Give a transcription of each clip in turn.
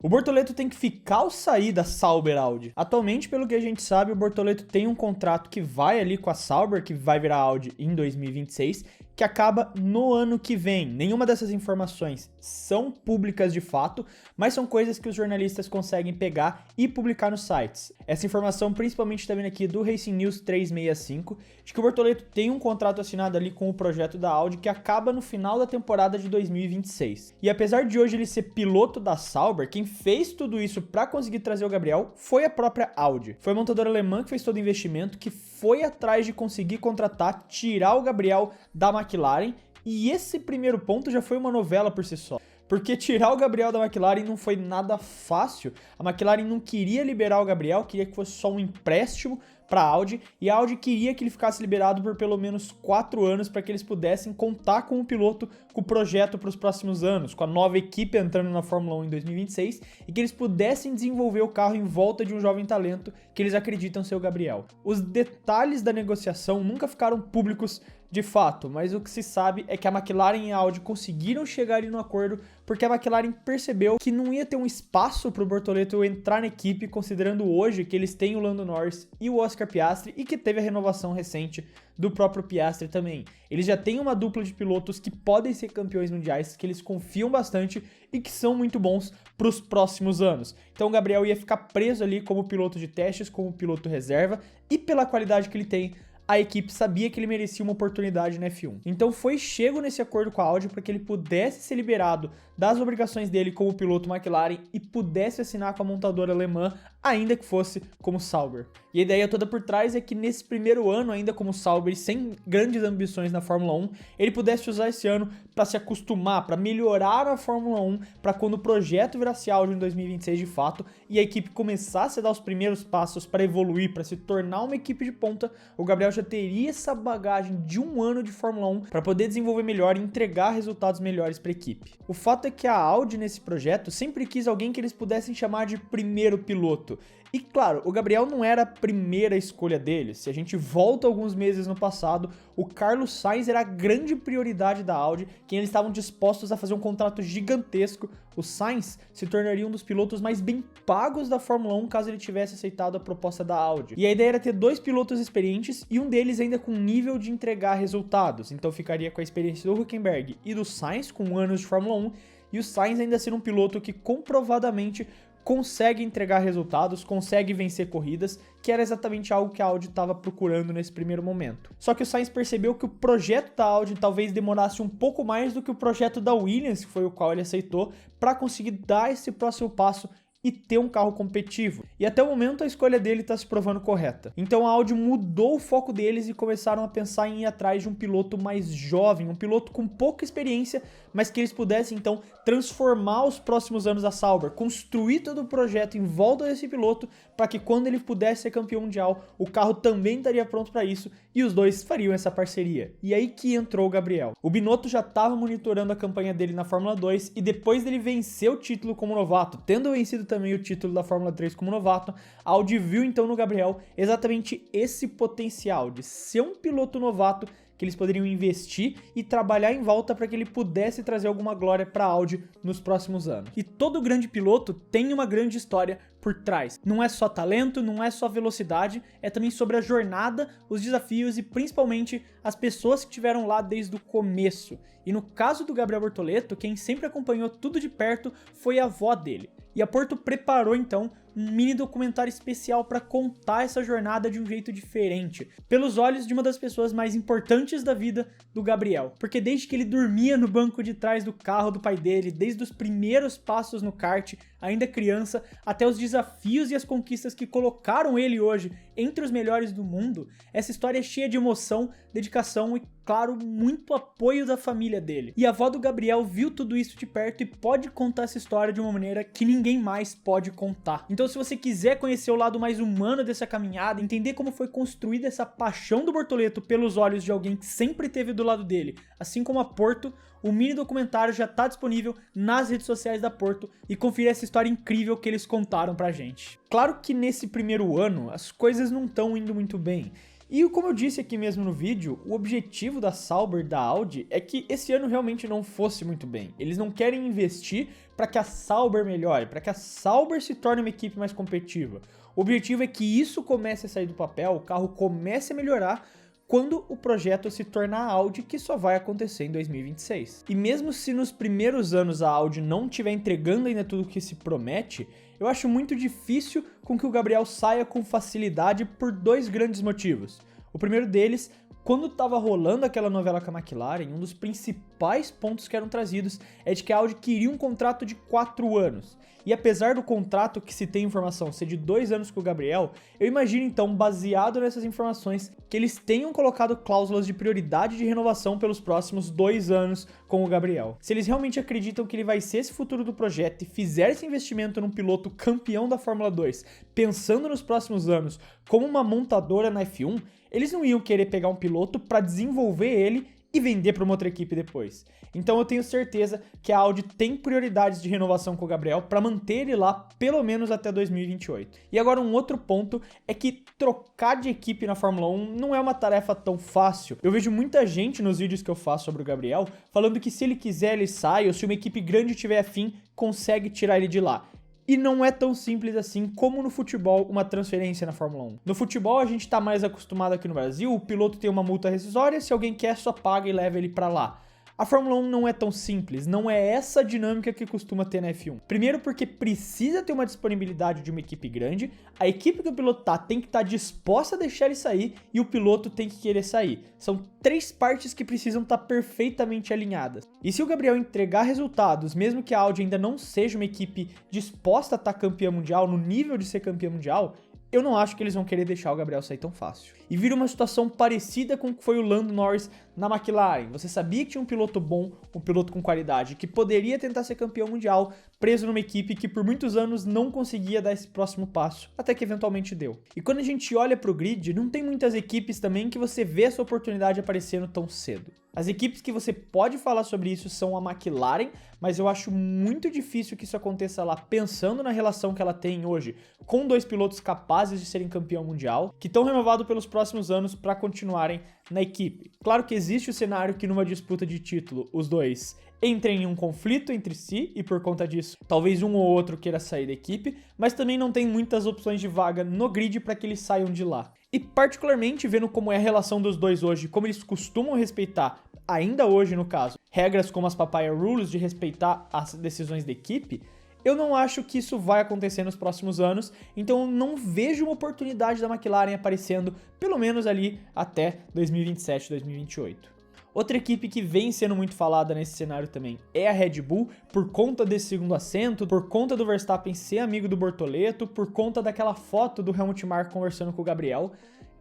O Bortoleto tem que ficar ou sair da Sauber Audi? Atualmente, pelo que a gente sabe, o Bortoleto tem um contrato que vai ali com a Sauber, que vai virar Audi em 2026, que acaba no ano que vem. Nenhuma dessas informações são públicas de fato, mas são coisas que os jornalistas conseguem pegar e publicar nos sites. Essa informação principalmente está vindo aqui do Racing News 365, de que o Bortoleto tem um contrato assinado ali com o projeto da Audi que acaba no final da temporada de 2026. E apesar de hoje ele ser piloto da Sauber, quem fez tudo isso para conseguir trazer o Gabriel foi a própria Audi. Foi a montadora alemã que fez todo o investimento, que foi atrás de conseguir contratar, tirar o Gabriel da McLaren, e esse primeiro ponto já foi uma novela por si só. Porque tirar o Gabriel da McLaren não foi nada fácil. A McLaren não queria liberar o Gabriel, queria que fosse só um empréstimo para a Audi, e a Audi queria que ele ficasse liberado por pelo menos 4 anos para que eles pudessem contar com o piloto, com o projeto para os próximos anos, com a nova equipe entrando na Fórmula 1 em 2026, e que eles pudessem desenvolver o carro em volta de um jovem talento que eles acreditam ser o Gabriel. Os detalhes da negociação nunca ficaram públicos de fato, mas o que se sabe é que a McLaren e a Audi conseguiram chegar ali no acordo porque a McLaren percebeu que não ia ter um espaço para o Bortoleto entrar na equipe, considerando hoje que eles têm o Lando Norris e o Oscar Piastri, e que teve a renovação recente do próprio Piastri também. Eles já têm uma dupla de pilotos que podem ser campeões mundiais, que eles confiam bastante e que são muito bons para os próximos anos. Então o Gabriel ia ficar preso ali como piloto de testes, como piloto reserva, e pela qualidade que ele tem, a equipe sabia que ele merecia uma oportunidade na F1. Então foi chego nesse acordo com a Audi para que ele pudesse ser liberado das obrigações dele como piloto McLaren e pudesse assinar com a montadora alemã, ainda que fosse como Sauber. E a ideia toda por trás é que nesse primeiro ano, ainda como Sauber, sem grandes ambições na Fórmula 1, ele pudesse usar esse ano para se acostumar, para melhorar a Fórmula 1, para quando o projeto virasse Audi em 2026 de fato, e a equipe começasse a dar os primeiros passos para evoluir, para se tornar uma equipe de ponta, o Gabriel já teria essa bagagem de um ano de Fórmula 1 para poder desenvolver melhor e entregar resultados melhores para a equipe. O fato é que a Audi nesse projeto sempre quis alguém que eles pudessem chamar de primeiro piloto. E claro, o Gabriel não era a primeira escolha deles. Se a gente volta alguns meses no passado, o Carlos Sainz era a grande prioridade da Audi, quem eles estavam dispostos a fazer um contrato gigantesco. O Sainz se tornaria um dos pilotos mais bem pagos da Fórmula 1 caso ele tivesse aceitado a proposta da Audi. E a ideia era ter 2 pilotos experientes e um deles ainda com nível de entregar resultados. Então ficaria com a experiência do Hülkenberg e do Sainz, com anos de Fórmula 1, e o Sainz ainda ser um piloto que comprovadamente consegue entregar resultados, consegue vencer corridas, que era exatamente algo que a Audi estava procurando nesse primeiro momento. Só que o Sainz percebeu que o projeto da Audi talvez demorasse um pouco mais do que o projeto da Williams, que foi o qual ele aceitou, para conseguir dar esse próximo passo e ter um carro competitivo. E até o momento a escolha dele está se provando correta. Então a Audi mudou o foco deles e começaram a pensar em ir atrás de um piloto mais jovem, um piloto com pouca experiência, mas que eles pudessem então transformar os próximos anos da Sauber, construir todo o projeto em volta desse piloto para que quando ele pudesse ser campeão mundial, o carro também estaria pronto para isso e os dois fariam essa parceria. E aí que entrou o Gabriel. O Binotto já estava monitorando a campanha dele na Fórmula 2 e depois dele vencer o título como novato, tendo vencido também o título da Fórmula 3 como novato, a Audi viu então no Gabriel exatamente esse potencial de ser um piloto novato que eles poderiam investir e trabalhar em volta para que ele pudesse trazer alguma glória para a Audi nos próximos anos. E todo grande piloto tem uma grande história por trás. Não é só talento, não é só velocidade, é também sobre a jornada, os desafios e principalmente as pessoas que estiveram lá desde o começo. E no caso do Gabriel Bortoleto, quem sempre acompanhou tudo de perto foi a avó dele. E a Porto preparou então um mini documentário especial para contar essa jornada de um jeito diferente, pelos olhos de uma das pessoas mais importantes da vida do Gabriel. Porque desde que ele dormia no banco de trás do carro do pai dele, desde os primeiros passos no kart, ainda criança, até os desafios e as conquistas que colocaram ele hoje entre os melhores do mundo, essa história é cheia de emoção, dedicação e, claro, muito apoio da família dele. E a avó do Gabriel viu tudo isso de perto e pode contar essa história de uma maneira que ninguém mais pode contar. Então, se você quiser conhecer o lado mais humano dessa caminhada, entender como foi construída essa paixão do Bortoleto pelos olhos de alguém que sempre esteve do lado dele, assim como a Porto, o mini documentário já está disponível nas redes sociais da Porto e confira essa história incrível que eles contaram pra gente. Claro que nesse primeiro ano as coisas não estão indo muito bem. E como eu disse aqui mesmo no vídeo, o objetivo da Sauber, da Audi, é que esse ano realmente não fosse muito bem. Eles não querem investir para que a Sauber melhore, para que a Sauber se torne uma equipe mais competitiva. O objetivo é que isso comece a sair do papel, o carro comece a melhorar quando o projeto se tornar Audi, que só vai acontecer em 2026. E mesmo se nos primeiros anos a Audi não estiver entregando ainda tudo o que se promete, eu acho muito difícil com que o Gabriel saia com facilidade por dois grandes motivos. O primeiro deles, quando estava rolando aquela novela com a McLaren, um dos principais pontos que eram trazidos é de que a Audi queria um contrato de 4 anos. E apesar do contrato que se tem informação ser de 2 anos com o Gabriel, eu imagino então, baseado nessas informações, que eles tenham colocado cláusulas de prioridade de renovação pelos próximos 2 anos com o Gabriel. Se eles realmente acreditam que ele vai ser esse futuro do projeto e fizer esse investimento num piloto campeão da Fórmula 2, pensando nos próximos anos como uma montadora na F1, eles não iam querer pegar um piloto para desenvolver ele e vender para uma outra equipe depois. Então eu tenho certeza que a Audi tem prioridades de renovação com o Gabriel para manter ele lá pelo menos até 2028. E agora um outro ponto é que trocar de equipe na Fórmula 1 não é uma tarefa tão fácil. Eu vejo muita gente nos vídeos que eu faço sobre o Gabriel falando que se ele quiser ele sai, ou se uma equipe grande tiver afim, consegue tirar ele de lá. E não é tão simples assim como no futebol uma transferência na Fórmula 1. No futebol a gente tá mais acostumado aqui no Brasil, o piloto tem uma multa rescisória, se alguém quer só paga e leva ele pra lá. A Fórmula 1 não é tão simples, não é essa dinâmica que costuma ter na F1. Primeiro porque precisa ter uma disponibilidade de uma equipe grande, a equipe que o piloto tem que estar disposta a deixar ele sair e o piloto tem que querer sair. São 3 partes que precisam estar perfeitamente alinhadas. E se o Gabriel entregar resultados, mesmo que a Audi ainda não seja uma equipe disposta a estar campeã mundial, no nível de ser campeã mundial, eu não acho que eles vão querer deixar o Gabriel sair tão fácil. E vira uma situação parecida com o que foi o Lando Norris na McLaren. Você sabia que tinha um piloto bom, um piloto com qualidade, que poderia tentar ser campeão mundial, preso numa equipe que por muitos anos não conseguia dar esse próximo passo, até que eventualmente deu. E quando a gente olha pro grid, não tem muitas equipes também que você vê essa oportunidade aparecendo tão cedo. As equipes que você pode falar sobre isso são a McLaren, mas eu acho muito difícil que isso aconteça lá, pensando na relação que ela tem hoje com 2 pilotos capazes de serem campeão mundial, que estão renovados pelos próximos anos para continuarem na equipe. Claro que existe o cenário que numa disputa de título, os dois entrem em um conflito entre si e por conta disso, talvez um ou outro queira sair da equipe, mas também não tem muitas opções de vaga no grid para que eles saiam de lá. E particularmente vendo como é a relação dos dois hoje, como eles costumam respeitar, ainda hoje no caso, regras como as Papaya Rules de respeitar as decisões da equipe, eu não acho que isso vai acontecer nos próximos anos, então eu não vejo uma oportunidade da McLaren aparecendo, pelo menos ali até 2027, 2028. Outra equipe que vem sendo muito falada nesse cenário também é a Red Bull, por conta desse segundo assento, por conta do Verstappen ser amigo do Bortoleto, por conta daquela foto do Helmut Marko conversando com o Gabriel.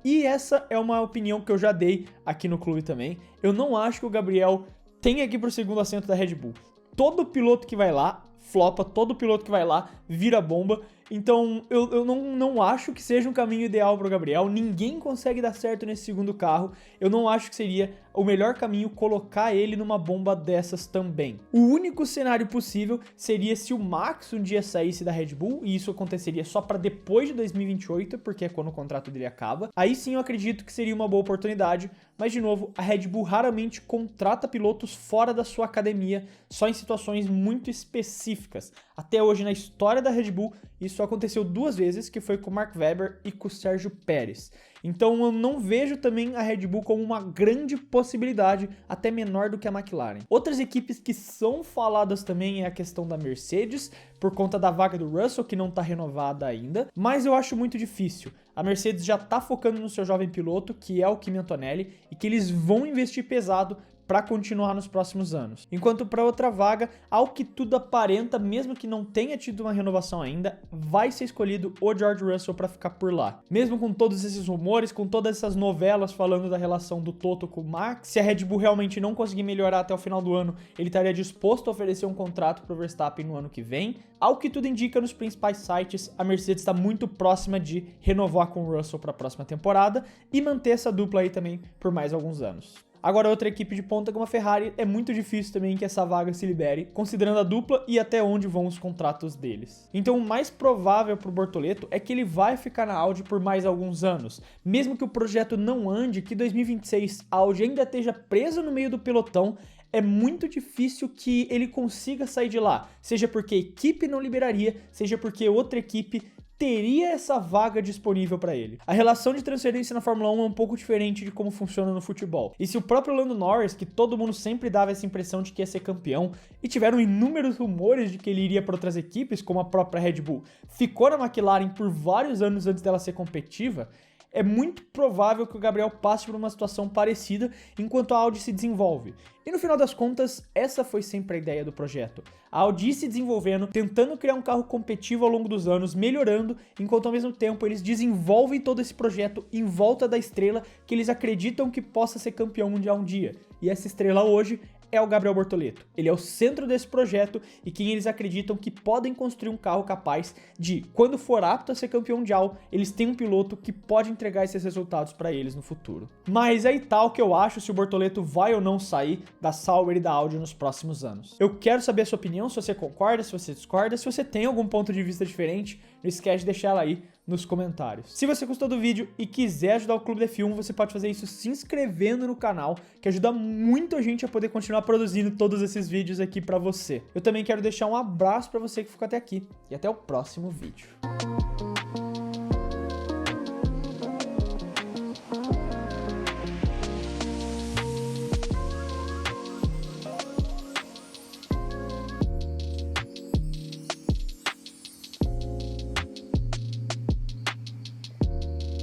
E essa é uma opinião que eu já dei aqui no clube também. Eu não acho que o Gabriel tenha que ir pro segundo assento da Red Bull. Todo piloto que vai lá flopa, todo piloto que vai lá vira bomba. Então eu não acho que seja um caminho ideal para o Gabriel. Ninguém consegue dar certo nesse segundo carro. Eu não acho que seria o melhor caminho colocar ele numa bomba dessas também. O único cenário possível seria se o Max um dia saísse da Red Bull, e isso aconteceria só para depois de 2028, porque é quando o contrato dele acaba. Aí sim eu acredito que seria uma boa oportunidade, mas de novo, a Red Bull raramente contrata pilotos fora da sua academia, só em situações muito específicas. Até hoje na história da Red Bull, isso aconteceu 2 vezes, que foi com o Mark Webber e com o Sérgio Pérez. Então eu não vejo também a Red Bull como uma grande possibilidade, até menor do que a McLaren. Outras equipes que são faladas também é a questão da Mercedes, por conta da vaga do Russell, que não está renovada ainda, mas eu acho muito difícil. A Mercedes já está focando no seu jovem piloto, que é o Kimi Antonelli, e que eles vão investir pesado para continuar nos próximos anos. Enquanto para outra vaga, ao que tudo aparenta, mesmo que não tenha tido uma renovação ainda, vai ser escolhido o George Russell para ficar por lá. Mesmo com todos esses rumores, com todas essas novelas falando da relação do Toto com o Max, se a Red Bull realmente não conseguir melhorar até o final do ano, ele estaria disposto a oferecer um contrato para o Verstappen no ano que vem. Ao que tudo indica nos principais sites, a Mercedes está muito próxima de renovar com o Russell para a próxima temporada e manter essa dupla aí também por mais alguns anos. Agora, outra equipe de ponta como a Ferrari, é muito difícil também que essa vaga se libere, considerando a dupla e até onde vão os contratos deles. Então, o mais provável para o Bortoleto é que ele vai ficar na Audi por mais alguns anos, mesmo que o projeto não ande, que 2026 a Audi ainda esteja presa no meio do pelotão. É muito difícil que ele consiga sair de lá, seja porque a equipe não liberaria, seja porque outra equipe teria essa vaga disponível para ele. A relação de transferência na Fórmula 1 é um pouco diferente de como funciona no futebol. E se o próprio Lando Norris, que todo mundo sempre dava essa impressão de que ia ser campeão, e tiveram inúmeros rumores de que ele iria para outras equipes, como a própria Red Bull, ficou na McLaren por vários anos antes dela ser competitiva, é muito provável que o Gabriel passe por uma situação parecida enquanto a Audi se desenvolve. E no final das contas, essa foi sempre a ideia do projeto. A Audi se desenvolvendo, tentando criar um carro competitivo ao longo dos anos, melhorando, enquanto ao mesmo tempo eles desenvolvem todo esse projeto em volta da estrela que eles acreditam que possa ser campeão mundial um dia. E essa estrela hoje é o Gabriel Bortoleto. Ele é o centro desse projeto e quem eles acreditam que podem construir um carro capaz de, quando for apto a ser campeão mundial, eles têm um piloto que pode entregar esses resultados para eles no futuro. Mas aí tá o que eu acho se o Bortoleto vai ou não sair da Sauber e da Audi nos próximos anos. Eu quero saber a sua opinião, se você concorda, se você discorda, se você tem algum ponto de vista diferente, não esquece de deixar ela aí nos comentários. Se você gostou do vídeo e quiser ajudar o Clube da F1, você pode fazer isso se inscrevendo no canal, que ajuda muito a gente a poder continuar produzindo todos esses vídeos aqui pra você. Eu também quero deixar um abraço pra você que ficou até aqui e até o próximo vídeo.